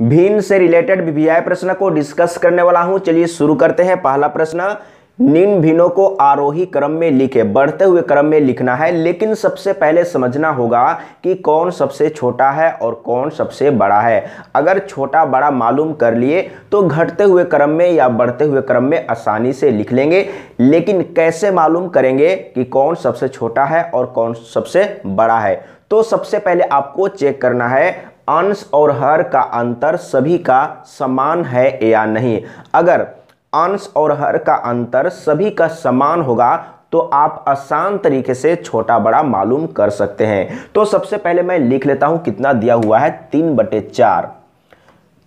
भिन्न से related VVI प्रश्न को डिस्कस करने वाला हूं। चलिए शुरू करते हैं। पहला प्रश्न, निम्न भिन्नों को आरोही क्रम में लिखे, बढ़ते हुए क्रम में लिखना है, लेकिन सबसे पहले समझना होगा कि कौन सबसे छोटा है और कौन सबसे बड़ा है। अगर छोटा बड़ा मालूम कर लिए तो घटते हुए क्रम में या बढ़ते हुए क्रम में आसानी से लिख लेंगे, लेकिन कैसे मालूम करेंगे कि कौन सबसे छोटा है और कौन सबसे बड़ा है। तो सबसे पहले आपको चेक करना है अंश और हर का अंतर सभी का समान है या नहीं। अगर अंश और हर का अंतर सभी का समान होगा तो आप आसान तरीके से छोटा बड़ा मालूम कर सकते हैं। तो सबसे पहले मैं लिख लेता हूं कितना दिया हुआ है, 3/4,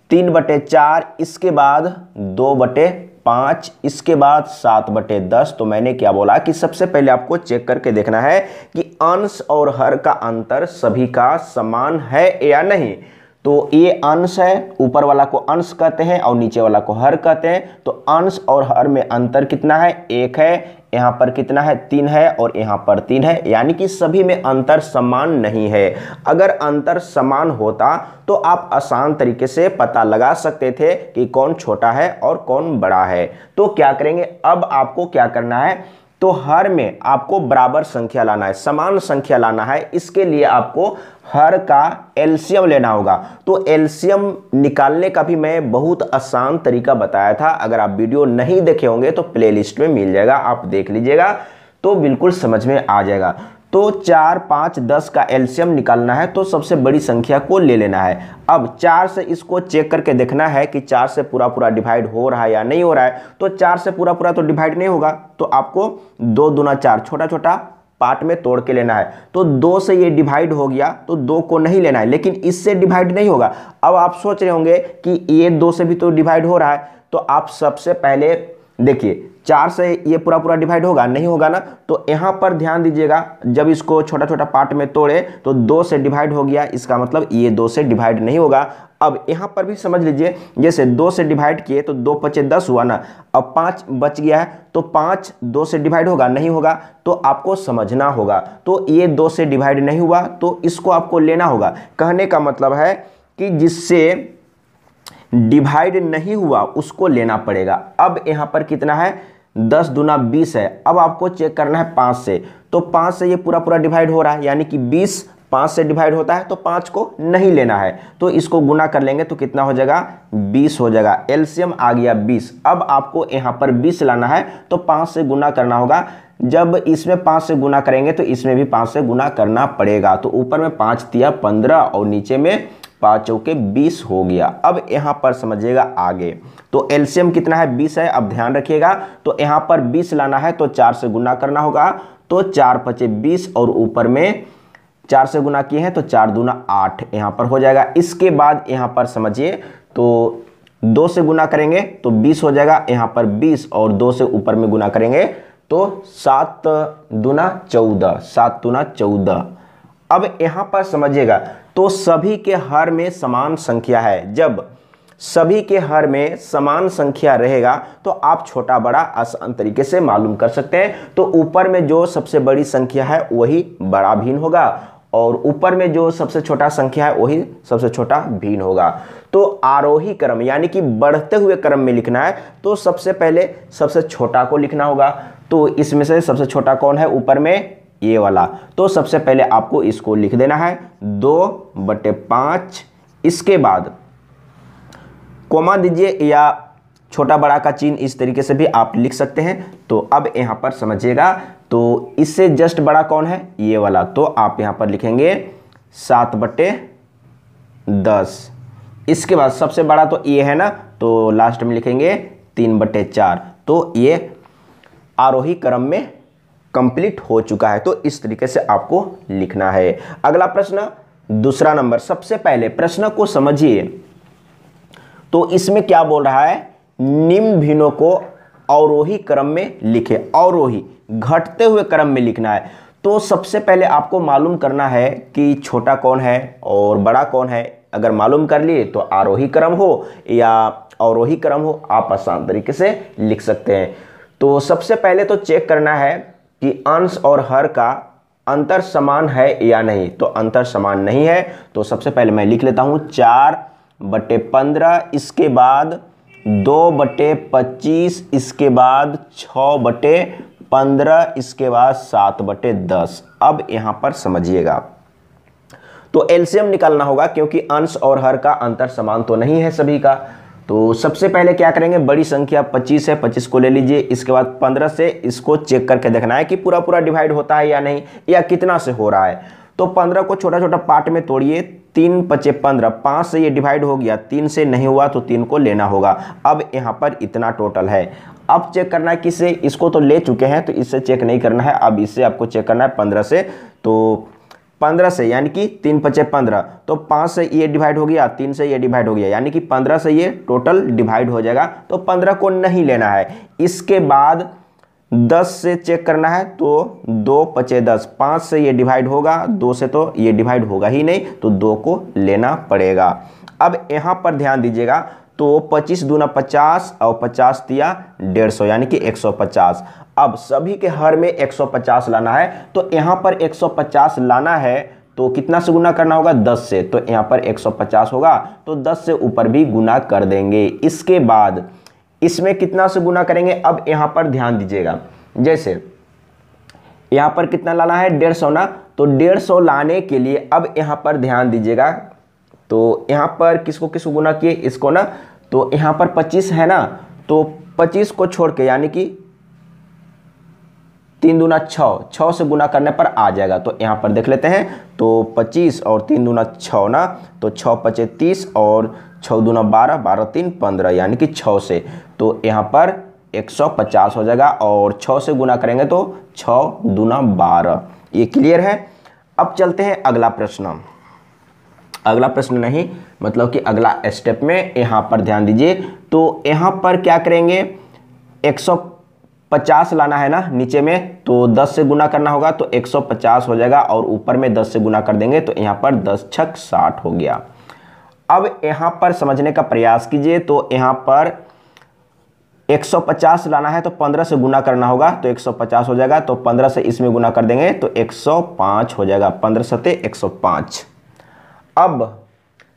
3/4, इसके बाद 2/5, इसके बाद 7/10। तो मैंने क्या बोला कि सबसे पहले आपको चेक करके देखना है कि अंश और हर का अंतर सभी का समान है या नहीं। तो ये अंश है, ऊपर वाला को अंश कहते हैं और नीचे वाला को हर कहते हैं। तो अंश और हर में अंतर कितना है, 1 है, यहाँ पर कितना है, 3 है, और यहाँ पर 3 है, यानी कि सभी में अंतर समान नहीं है। अगर अंतर समान होता तो आप आसान तरीके से पता लगा सकते थे कि कौन छोटा है और कौन बड़ा है। तो क्या करेंगे, अब आपको क्या करना है, तो हर में आपको बराबर संख्या लाना है, समान संख्या लाना है। इसके लिए आपको हर का एलसीएम लेना होगा। तो एलसीएम निकालने का भी मैं बहुत आसान तरीका बताया था। अगर आप वीडियो नहीं देखे होंगे तो प्लेलिस्ट में मिल जाएगा, आप देख लीजिएगा तो बिल्कुल समझ में आ जाएगा। तो 4, 5, 10 का एलसीएम निकालना है तो सबसे बड़ी संख्या को ले लेना है। अब 4 से इसको चेक करके देखना है कि 4 से पूरा पूरा डिवाइड हो रहा है या नहीं हो रहा है। तो 4 से पूरा पूरा तो डिवाइड नहीं होगा, तो आपको 2 दूना 4 छोटा छोटा पार्ट में तोड़ के लेना है। तो 2 से ये डिवाइड हो गया तो 2 को नहीं लेना है, लेकिन इससे डिवाइड नहीं होगा। अब आप सोच रहे होंगे कि ये 2 से भी तो डिवाइड हो रहा है, तो आप सबसे पहले देखिए 4 से ये पूरा पूरा डिवाइड होगा, नहीं होगा ना। तो यहाँ पर ध्यान दीजिएगा, जब इसको छोटा छोटा पार्ट में तोड़े तो 2 से डिवाइड हो गया, इसका मतलब ये 2 से डिवाइड नहीं होगा। अब यहाँ पर भी समझ लीजिए, जैसे 2 से डिवाइड किए तो 2 × 5 = 10 हुआ ना। अब 5 बच गया है तो 5 2 से डिवाइड होगा, नहीं होगा। तो आपको समझना होगा, तो ये 2 से डिवाइड नहीं हुआ तो इसको आपको लेना होगा। कहने का मतलब है कि जिससे डिवाइड नहीं हुआ उसको लेना पड़ेगा। अब यहाँ पर कितना है, 10 दूना 20 है। अब आपको चेक करना है 5 से, तो 5 से ये पूरा पूरा डिवाइड हो रहा है, यानी कि 20 5 से डिवाइड होता है, तो 5 को नहीं लेना है। तो इसको गुना कर लेंगे तो कितना हो जाएगा, 20 हो जाएगा। एलसीएम आ गया 20। अब आपको यहाँ पर 20 लाना है तो 5 से गुना करना होगा। जब इसमें 5 से गुना करेंगे तो इसमें भी 5 से गुना करना पड़ेगा। तो ऊपर में 5 × 15 और नीचे में 5 × 4 = 20 हो गया। अब यहाँ पर समझिएगा आगे, तो एलसीएम कितना है, 20 है। अब ध्यान रखिएगा, तो यहाँ पर 20 लाना है तो 4 से गुना करना होगा। तो 4 × 5 = 20 और ऊपर में 4 से गुना किए हैं तो 4 दूना 8 यहाँ पर हो जाएगा। इसके बाद यहाँ पर समझिए, तो 2 से गुना करेंगे तो 20 हो जाएगा, यहाँ पर 20, और 2 से ऊपर में गुना करेंगे तो 7 दूना 14, 7 दूना 14। अब यहाँ पर समझिएगा, तो सभी के हर में समान संख्या है। जब सभी के हर में समान संख्या रहेगा तो आप छोटा बड़ा आसान तरीके से मालूम कर सकते हैं। तो ऊपर में जो सबसे बड़ी संख्या है वही बड़ा भिन्न होगा, और ऊपर में जो सबसे छोटा संख्या है वही सबसे छोटा भिन्न होगा। तो आरोही क्रम यानी कि बढ़ते हुए क्रम में लिखना है तो सबसे पहले सबसे छोटा को लिखना होगा। तो इसमें से सबसे छोटा कौन है, ऊपर में ये वाला। तो सबसे पहले आपको इसको लिख देना है 2/5। इसके बाद कोमा दीजिए, या छोटा बड़ा का चिन्ह इस तरीके से भी आप लिख सकते हैं। तो अब यहाँ पर समझिएगा, तो इससे जस्ट बड़ा कौन है, ये वाला। तो आप यहाँ पर लिखेंगे 7/10। इसके बाद सबसे बड़ा तो ये है ना, तो लास्ट में लिखेंगे 3/4। तो ये आरोही क्रम में कंप्लीट हो चुका है। तो इस तरीके से आपको लिखना है। अगला प्रश्न, दूसरा नंबर। सबसे पहले प्रश्न को समझिए, तो इसमें क्या बोल रहा है, निम्न भिन्नों को अवरोही क्रम में लिखे। अवरोही घटते हुए क्रम में लिखना है। तो सबसे पहले आपको मालूम करना है कि छोटा कौन है और बड़ा कौन है। अगर मालूम कर लिए तो आरोही क्रम हो या अवरोही क्रम हो, आप आसान तरीके से लिख सकते हैं। तो सबसे पहले तो चेक करना है कि अंश और हर का अंतर समान है या नहीं। तो अंतर समान नहीं है, तो सबसे पहले मैं लिख लेता हूं 4 6/15, इसके बाद 2/25, इसके बाद 6/15, इसके बाद 7/10। अब यहां पर समझिएगा, तो एलसीएम निकालना होगा क्योंकि अंश और हर का अंतर समान तो नहीं है सभी का। तो सबसे पहले क्या करेंगे, बड़ी संख्या 25 है, 25 को ले लीजिए। इसके बाद 15 से इसको चेक करके देखना है कि पूरा पूरा डिवाइड होता है या नहीं, या कितना से हो रहा है। तो 15 को छोटा छोटा पार्ट में तोड़िए, 3×5 = 15, 5 से ये डिवाइड हो गया, 3 से नहीं हुआ तो 3 को लेना होगा। अब यहाँ पर इतना टोटल है। अब चेक करना है किसे, इसको तो ले चुके हैं तो इससे चेक नहीं करना है, अब इससे आपको चेक करना है 15 से। तो 15 से यानी कि 3×5 = 15, तो 5 से ये डिवाइड हो गया, 3 से ये डिवाइड हो गया, यानी कि 15 से ये टोटल डिवाइड हो जाएगा। तो 15 को नहीं लेना है। इसके बाद 10 से चेक करना है, तो 2×5 = 10, 5 से ये डिवाइड होगा, 2 से तो ये डिवाइड होगा ही नहीं, तो 2 को लेना पड़ेगा। अब यहाँ पर ध्यान दीजिएगा, तो 25 दूना 50 और 50 तिया 150, यानी कि 150। अब सभी के हर में 150 लाना है, तो यहाँ पर 150 लाना है तो कितना से गुना करना होगा, 10 से। तो यहाँ पर 150 होगा तो 10 से ऊपर भी गुना कर देंगे। इसके बाद इसमें कितना से गुना करेंगे, अब यहाँ पर ध्यान दीजिएगा, जैसे यहाँ पर कितना लाना है, 150 ना, तो 150 लाने के लिए अब यहाँ पर ध्यान दीजिएगा, तो यहाँ पर किसको किसको गुना किए, इसको ना, तो यहाँ पर 25 है ना, तो 25 को छोड़ के यानी कि 3 दूना 6, 6 से गुना करने पर आ जाएगा। तो यहाँ पर देख लेते हैं, तो 25 और 3 दूना 6 ना, तो 6×5 = 30 और 6 दूना 12, 12 3 15, यानी कि 6 से। तो यहाँ पर 150 हो जाएगा, और 6 से गुना करेंगे तो 6 दूना 12। ये क्लियर है। अब चलते हैं अगला प्रश्न, अगला प्रश्न नहीं मतलब कि अगला स्टेप में यहाँ पर ध्यान दीजिए। तो यहाँ पर क्या करेंगे, 150 लाना है ना नीचे में, तो 10 से गुना करना होगा, तो 150 हो जाएगा, और ऊपर में 10 से गुना कर देंगे, तो यहाँ पर 10 × 6 = 60 हो गया। अब यहाँ पर समझने का प्रयास कीजिए, तो यहाँ पर 150 लाना है तो 15 से गुना करना होगा, तो 150 हो जाएगा, तो 15 से इसमें गुना कर देंगे तो 105 हो जाएगा, 15 × 7 = 105। अब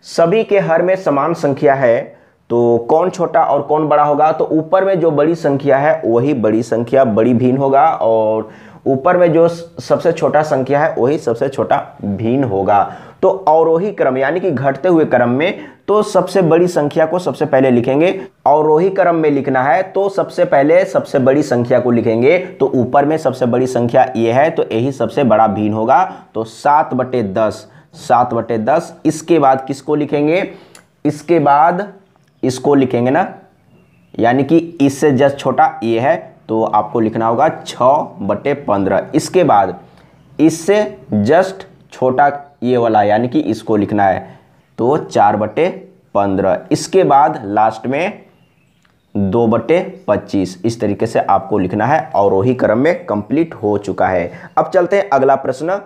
सभी के हर में समान संख्या है, तो कौन छोटा और कौन बड़ा होगा, तो ऊपर में जो बड़ी संख्या है वही बड़ी संख्या बड़ी भिन्न होगा, और ऊपर में जो सबसे छोटा संख्या है वही सबसे छोटा भिन्न होगा। तो अवरोही क्रम यानी कि घटते हुए क्रम में, तो सबसे बड़ी संख्या को सबसे पहले लिखेंगे। अवरोही क्रम में लिखना है तो सबसे पहले सबसे बड़ी संख्या को लिखेंगे, तो ऊपर में सबसे बड़ी संख्या ये है, तो यही सबसे बड़ा भिन्न होगा, तो 7/10, 7/10। इसके बाद किसको लिखेंगे, इसके बाद इसको लिखेंगे ना, यानी कि इससे जस्ट छोटा ये है, तो आपको लिखना होगा 6/15। इसके बाद इससे जस्ट छोटा ये वाला यानी कि इसको लिखना है, तो 4/15। इसके बाद लास्ट में 2/25। इस तरीके से आपको लिखना है, और वही क्रम में कंप्लीट हो चुका है। अब चलते हैं अगला प्रश्न,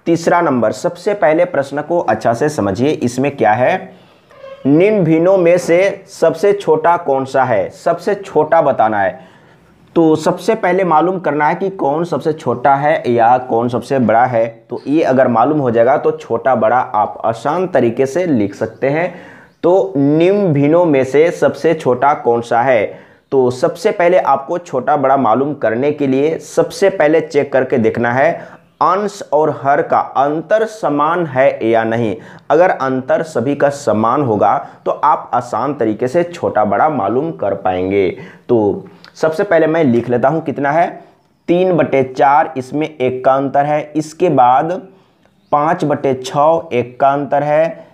तीसरा नंबर। सबसे पहले प्रश्न को अच्छा से समझिए, इसमें क्या है, निम्न भिन्नों में से सबसे छोटा कौन सा है, सबसे छोटा बताना है। तो सबसे पहले मालूम करना है कि कौन सबसे छोटा है या कौन सबसे बड़ा है। तो ये अगर मालूम हो जाएगा तो छोटा बड़ा आप आसान तरीके से लिख सकते हैं। तो निम्न भिन्नों में से सबसे छोटा कौन सा है, तो सबसे पहले आपको छोटा बड़ा मालूम करने के लिए सबसे पहले चेक करके देखना है अंश और हर का अंतर समान है या नहीं। अगर अंतर सभी का समान होगा तो आप आसान तरीके से छोटा बड़ा मालूम कर पाएंगे। तो सबसे पहले मैं लिख लेता हूं कितना है, 3/4, इसमें 1 का अंतर है। इसके बाद 5/6 1 का अंतर है,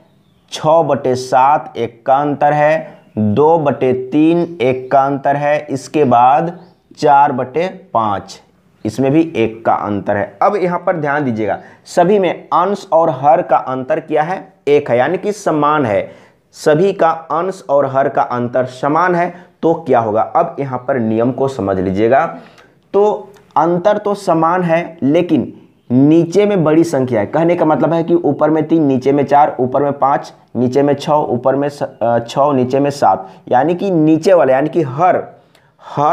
6/7 1 का अंतर है, 2/3 1 का अंतर है। इसके बाद 4/5 इसमें भी 1 का अंतर है। अब यहां पर ध्यान दीजिएगा, सभी में अंश और हर का अंतर क्या है, 1 है, यानी कि समान है। सभी का अंश और हर का अंतर समान है, तो क्या होगा, अब यहां पर नियम को समझ लीजिएगा। तो अंतर तो समान है, लेकिन नीचे में बड़ी संख्या है। कहने का मतलब है कि ऊपर में 3, नीचे में 4, ऊपर में 5, नीचे में 6, ऊपर में 6, नीचे में 7, यानी कि नीचे वाला यानी कि हर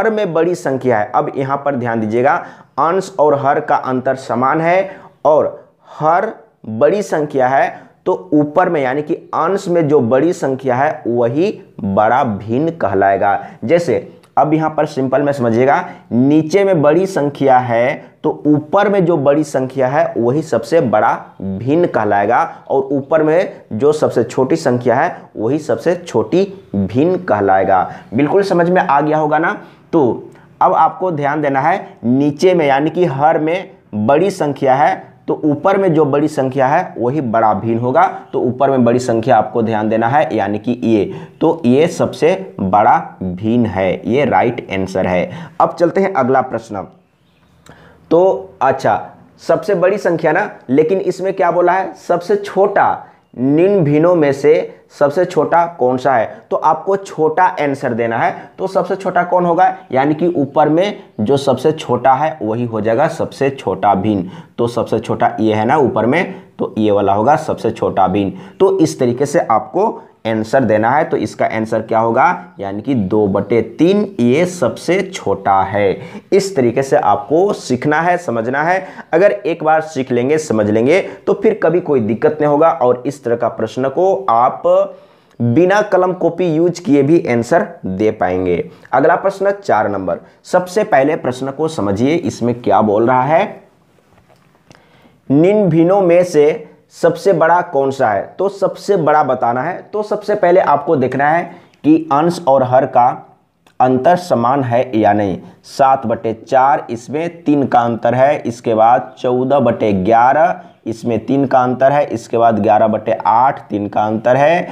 में बड़ी संख्या है। अब यहां पर ध्यान दीजिएगा, अंश और हर का अंतर समान है और हर बड़ी संख्या है, तो ऊपर में यानी कि अंश में जो बड़ी संख्या है वही बड़ा भिन्न कहलाएगा। जैसे अब यहां पर सिंपल में समझिएगा, नीचे में बड़ी संख्या है तो ऊपर में जो बड़ी संख्या है वही सबसे बड़ा भिन्न कहलाएगा, और ऊपर में जो सबसे छोटी संख्या है वही सबसे छोटी भिन्न कहलाएगा। बिल्कुल समझ में आ गया होगा ना। तो अब आपको ध्यान देना है, नीचे में यानी कि हर में बड़ी संख्या है तो ऊपर में जो बड़ी संख्या है वही बड़ा भिन्न होगा। तो ऊपर में बड़ी संख्या आपको ध्यान देना है, यानी कि ये, तो ये सबसे बड़ा भिन्न है, ये राइट आंसर है। अब चलते हैं अगला प्रश्न। तो अच्छा, सबसे बड़ी संख्या ना, लेकिन इसमें क्या बोला है, सबसे छोटा, निम्न भिन्नों में से सबसे छोटा कौन सा है, तो आपको छोटा आंसर देना है। तो सबसे छोटा कौन होगा, यानी कि ऊपर में जो सबसे छोटा है वही हो जाएगा सबसे छोटा भिन्न। तो सबसे छोटा ये है ना ऊपर में, तो ये वाला होगा सबसे छोटा भिन्न। तो इस तरीके से आपको आंसर देना है। तो इसका आंसर क्या होगा, यानी कि 2/3 ये सबसे छोटा है। इस तरीके से आपको सीखना है, समझना है। अगर एक बार सीख लेंगे, समझ लेंगे, तो फिर कभी कोई दिक्कत नहीं होगा, और इस तरह का प्रश्न को आप बिना कलम कॉपी यूज किए भी आंसर दे पाएंगे। अगला प्रश्न 4 नंबर। सबसे पहले प्रश्न को समझिए, इसमें क्या बोल रहा है, निम्न भिन्नों में से सबसे बड़ा कौन सा है। तो सबसे बड़ा बताना है। तो सबसे पहले आपको देखना है कि अंश और हर का अंतर समान है या नहीं। 7/4 इसमें 3 का अंतर है, इसके बाद 14/11 इसमें 3 का अंतर है, इसके बाद 11/8 3 का अंतर है,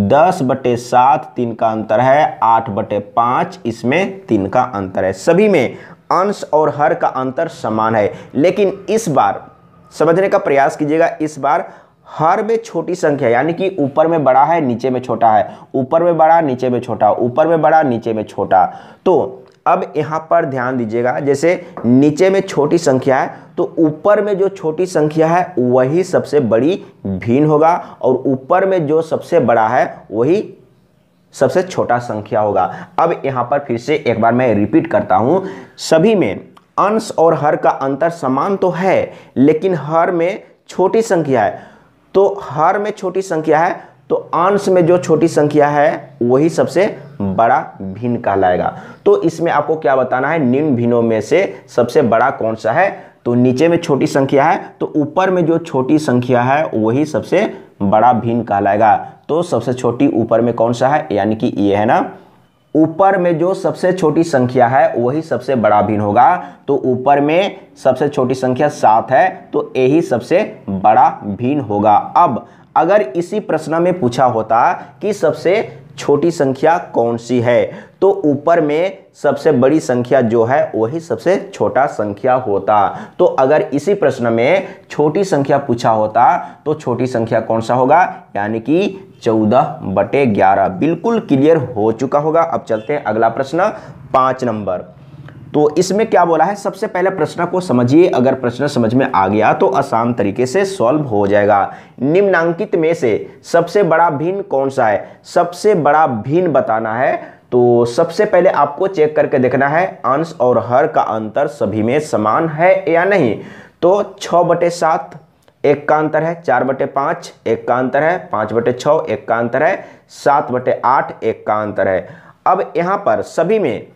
10/7 3 का अंतर है, 8/5 इसमें 3 का अंतर है। सभी में अंश और हर का अंतर समान है, लेकिन इस बार समझने का प्रयास कीजिएगा। इस बार हर में छोटी संख्या, यानी कि ऊपर में बड़ा है नीचे में छोटा है, ऊपर में बड़ा नीचे में छोटा, ऊपर में बड़ा नीचे में छोटा। तो अब यहां पर ध्यान दीजिएगा, जैसे नीचे में छोटी संख्या है तो ऊपर में जो छोटी संख्या है वही सबसे बड़ी भिन्न होगा, और ऊपर में जो सबसे बड़ा है वही सबसे छोटा संख्या होगा। अब यहां पर फिर से एक बार मैं रिपीट करता हूं, सभी में अंश और हर का अंतर समान तो है, लेकिन हर में छोटी संख्या है। तो हर में छोटी संख्या है तो अंश में जो छोटी संख्या है वही सबसे बड़ा भिन्न कहलाएगा। तो इसमें आपको क्या बताना है, निम्न भिन्नों में से सबसे बड़ा कौन सा है। तो नीचे में छोटी संख्या है तो ऊपर में जो छोटी संख्या है वही सबसे बड़ा भिन्न कहलाएगा। तो सबसे छोटी ऊपर में कौन सा है, यानी कि ये है ना, ऊपर में जो सबसे छोटी संख्या है वही सबसे बड़ा भिन्न होगा। तो ऊपर में सबसे छोटी संख्या 7 है तो यही सबसे बड़ा भिन्न होगा। अब अगर इसी प्रश्न में पूछा होता कि सबसे छोटी संख्या कौन सी है, तो ऊपर में सबसे बड़ी संख्या जो है वही सबसे छोटा संख्या होता। तो अगर इसी प्रश्न में छोटी संख्या पूछा होता तो छोटी संख्या कौन सा होगा, यानी कि 14/11। बिल्कुल क्लियर हो चुका होगा। अब चलते हैं अगला प्रश्न 5 नंबर। तो इसमें क्या बोला है, सबसे पहले प्रश्न को समझिए। अगर प्रश्न समझ में आ गया तो आसान तरीके से सॉल्व हो जाएगा। निम्नांकित में से सबसे बड़ा भिन्न कौन सा है, सबसे बड़ा भिन्न बताना है। तो सबसे पहले आपको चेक करके देखना है अंश और हर का अंतर सभी में समान है या नहीं। तो 6/7 एक का अंतर है, 4/5 एक का अंतर है, 5/6 एक का अंतर है, 7/8 एक का अंतर है। अब यहां पर सभी में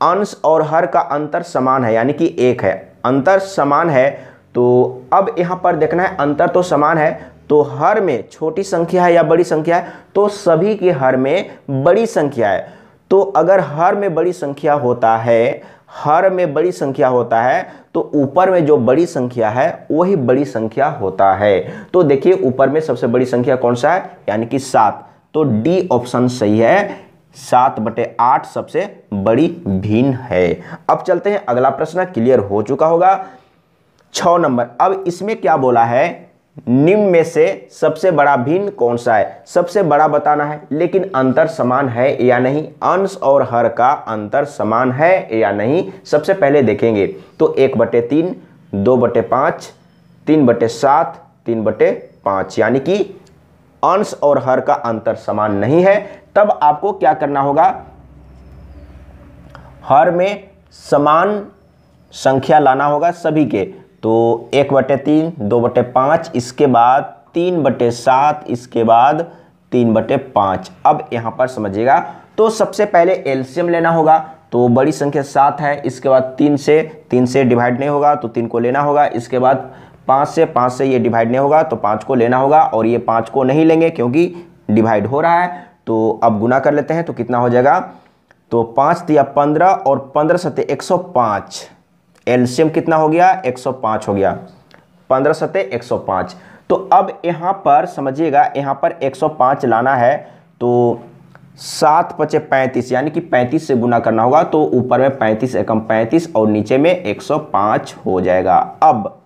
अंश और हर का अंतर समान है, यानी कि एक है, अंतर समान है। तो अब यहां पर देखना है अंतर तो समान है, तो हर में छोटी संख्या है या बड़ी संख्या है, तो सभी के हर में बड़ी संख्या है। तो अगर हर में बड़ी संख्या होता है, हर में बड़ी संख्या होता है तो ऊपर में जो बड़ी संख्या है वही बड़ी संख्या होता है। तो देखिए ऊपर में सबसे बड़ी संख्या कौन सा है, यानी कि 7। तो डी ऑप्शन सही है, 7/8 सबसे बड़ी भिन्न है। अब चलते हैं अगला प्रश्न, क्लियर हो चुका होगा। 6 नंबर। अब इसमें क्या बोला है, निम्न में से सबसे बड़ा भिन्न कौन सा है, सबसे बड़ा बताना है, लेकिन अंतर समान है या नहीं, अंश और हर का अंतर समान है या नहीं। सबसे पहले देखेंगे तो 1/3, 2/5, 3/7, 3/5, यानी कि अंश और हर का अंतर समान नहीं है। तब आपको क्या करना होगा, हर में समान संख्या लाना होगा सभी के। तो 1/3, 2/5, इसके बाद 3/7, इसके बाद 3/5। अब यहां पर समझिएगा, तो सबसे पहले एलसीएम लेना होगा। तो बड़ी संख्या 7 है, इसके बाद 3 से डिवाइड नहीं होगा तो 3 को लेना होगा। इसके बाद 5 से ये डिवाइड नहीं होगा तो 5 को लेना होगा, और ये 5 को नहीं लेंगे क्योंकि डिवाइड हो रहा है। तो अब गुना कर लेते हैं तो कितना हो जाएगा, तो 5 तिया 15 और 15 सत्ते 105। एलसीएम कितना हो गया, 105 हो गया, 15 सत्ते 105। तो अब यहाँ पर समझिएगा, यहाँ पर 105 लाना है तो 7 × 5 = 35, यानी कि 35 से गुना करना होगा। तो ऊपर में 35 एकम 35 और नीचे में 105 हो जाएगा। अब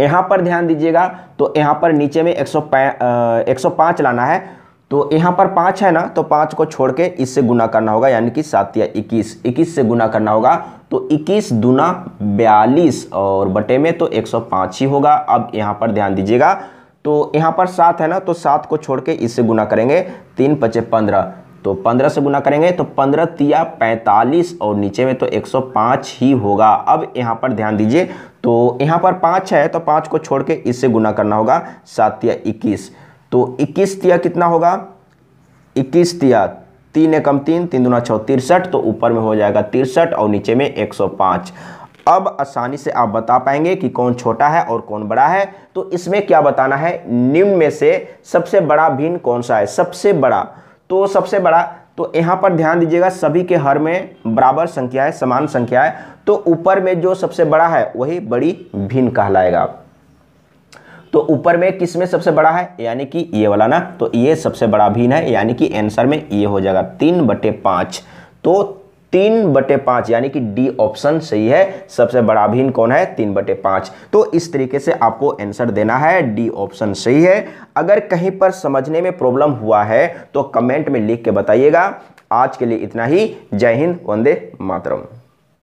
यहाँ पर ध्यान दीजिएगा, तो यहाँ पर नीचे में 105 लाना है, तो यहाँ पर 5 है ना, तो 5 को छोड़ के इससे गुना करना होगा, यानी कि 7 या 21, 21 से गुना करना होगा। तो 21 दूना 42 और बटे में तो 105 ही होगा। अब यहाँ पर ध्यान दीजिएगा, तो यहाँ पर 7 है ना, तो 7 को छोड़ के इससे गुना करेंगे, 3 × 5 = 15, तो 15 से गुना करेंगे तो 15 तिया 45 और नीचे में तो 105 ही होगा। अब यहाँ पर ध्यान दीजिए, तो यहाँ पर 5 है तो 5 को छोड़ के इससे गुना करना होगा, 7 तिया 21, तो 21 तिया कितना होगा, 21 तिया 3 एकम 3, 3 दूना 6 63, तो ऊपर में हो जाएगा 63 और नीचे में 105। अब आसानी से आप बता पाएंगे कि कौन छोटा है और कौन बड़ा है। तो इसमें क्या बताना है, निम्न में से सबसे बड़ा भिन्न कौन सा है, सबसे बड़ा। तो सबसे बड़ा, तो यहाँ पर ध्यान दीजिएगा, सभी के हर में बराबर संख्या है, समान संख्या है, तो ऊपर में जो सबसे बड़ा है वही बड़ी भिन्न कहलाएगा। तो ऊपर में किस में सबसे बड़ा है, यानी कि ये वाला ना, तो ये सबसे बड़ा भिन्न है, यानी कि आंसर में ये हो जाएगा 3/5। तो 3/5 यानी कि डी ऑप्शन सही है। सबसे बड़ा भिन्न कौन है, 3/5। तो इस तरीके से आपको आंसर देना है, डी ऑप्शन सही है। अगर कहीं पर समझने में प्रॉब्लम हुआ है तो कमेंट में लिख के बताइएगा। आज के लिए इतना ही। जय हिंद, वंदे मातरम।